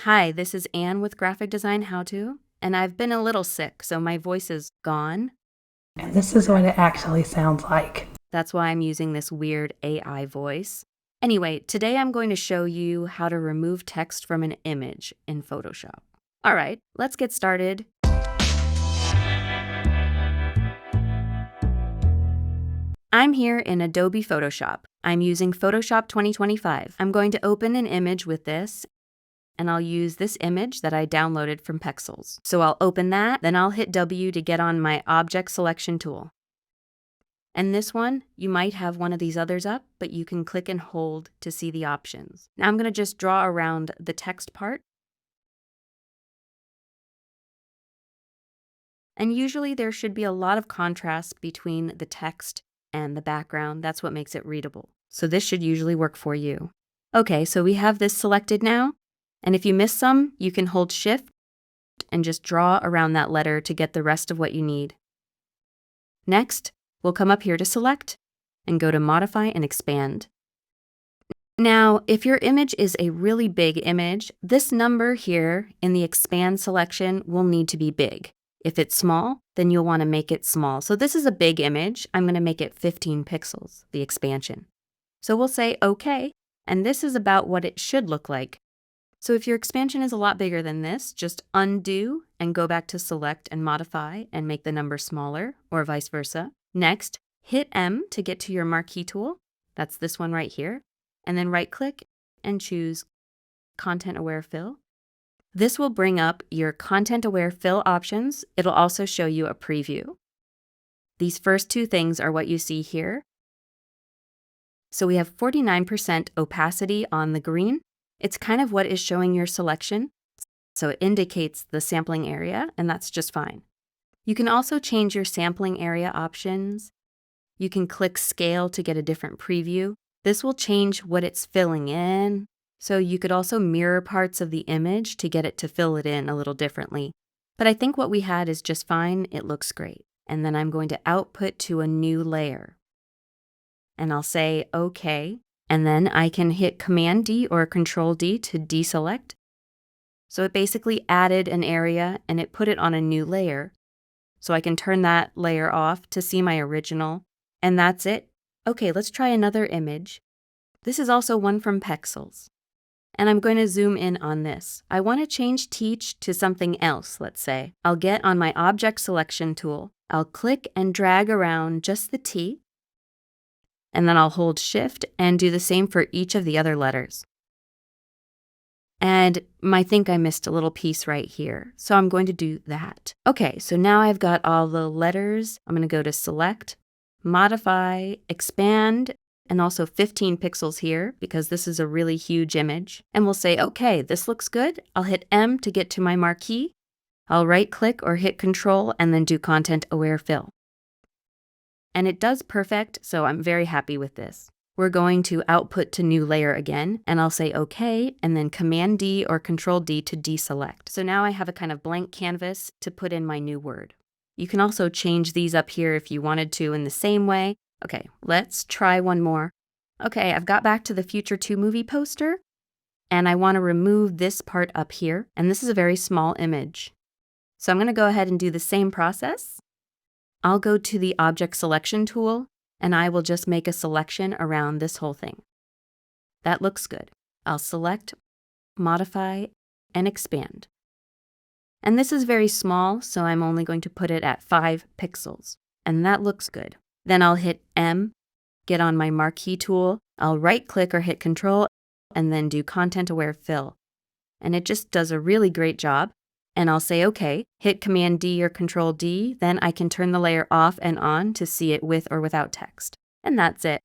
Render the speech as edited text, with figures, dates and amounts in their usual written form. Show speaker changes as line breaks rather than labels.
Hi, this is Anne with Graphic Design How To, and I've been a little sick, so my voice is gone.
And this is what it actually sounds like.
That's why I'm using this weird AI voice. Anyway, today I'm going to show you how to remove text from an image in Photoshop. All right, let's get started. I'm here in Adobe Photoshop. I'm using Photoshop 2025. I'm going to open an image with this, and I'll use this image that I downloaded from Pexels. So I'll open that, then I'll hit W to get on my object selection tool. And this one, you might have one of these others up, but you can click and hold to see the options. Now I'm going to just draw around the text part. And usually there should be a lot of contrast between the text and the background. That's what makes it readable. So this should usually work for you. Okay, so we have this selected now. And if you miss some, you can hold Shift and just draw around that letter to get the rest of what you need. Next, we'll come up here to Select and go to Modify and Expand. Now, if your image is a really big image, this number here in the Expand selection will need to be big. If it's small, then you'll want to make it small. So this is a big image. I'm going to make it 15 pixels, the expansion. So we'll say OK, and this is about what it should look like. So if your expansion is a lot bigger than this, just undo and go back to Select and Modify and make the number smaller, or vice versa. Next, hit M to get to your marquee tool. That's this one right here. And then right-click and choose Content Aware Fill. This will bring up your Content Aware Fill options. It'll also show you a preview. These first two things are what you see here. So we have 49% opacity on the green. It's kind of what is showing your selection, so it indicates the sampling area, and that's just fine. You can also change your sampling area options. You can click Scale to get a different preview. This will change what it's filling in, so you could also mirror parts of the image to get it to fill it in a little differently. But I think what we had is just fine. It looks great. And then I'm going to output to a new layer. And I'll say OK. And then I can hit Command D or Control D to deselect. So it basically added an area and it put it on a new layer. So I can turn that layer off to see my original. And that's it. Okay, let's try another image. This is also one from Pexels. And I'm going to zoom in on this. I want to change Teach to something else, let's say. I'll get on my Object Selection tool. I'll click and drag around just the T. And then I'll hold Shift and do the same for each of the other letters. And I think I missed a little piece right here, so I'm going to do that. Okay, so now I've got all the letters. I'm going to go to Select, Modify, Expand, and also 15 pixels here because this is a really huge image. And we'll say, okay, this looks good. I'll hit M to get to my marquee. I'll right-click or hit Control and then do Content Aware Fill. And it does perfect, so I'm very happy with this. We're going to output to new layer again, and I'll say OK, and then Command D or Control D to deselect. So now I have a kind of blank canvas to put in my new word. You can also change these up here if you wanted to in the same way. Okay, let's try one more. Okay, I've got Back to the Future 2 movie poster, and I want to remove this part up here, and this is a very small image. So I'm going to go ahead and do the same process. I'll go to the Object Selection tool, and I will just make a selection around this whole thing. That looks good. I'll select, modify, and expand. And this is very small, so I'm only going to put it at 5 pixels. And that looks good. Then I'll hit M, get on my marquee tool. I'll right-click or hit Control, and then do Content Aware Fill. And it just does a really great job. And I'll say OK, hit Command D or Control D, then I can turn the layer off and on to see it with or without text. And that's it.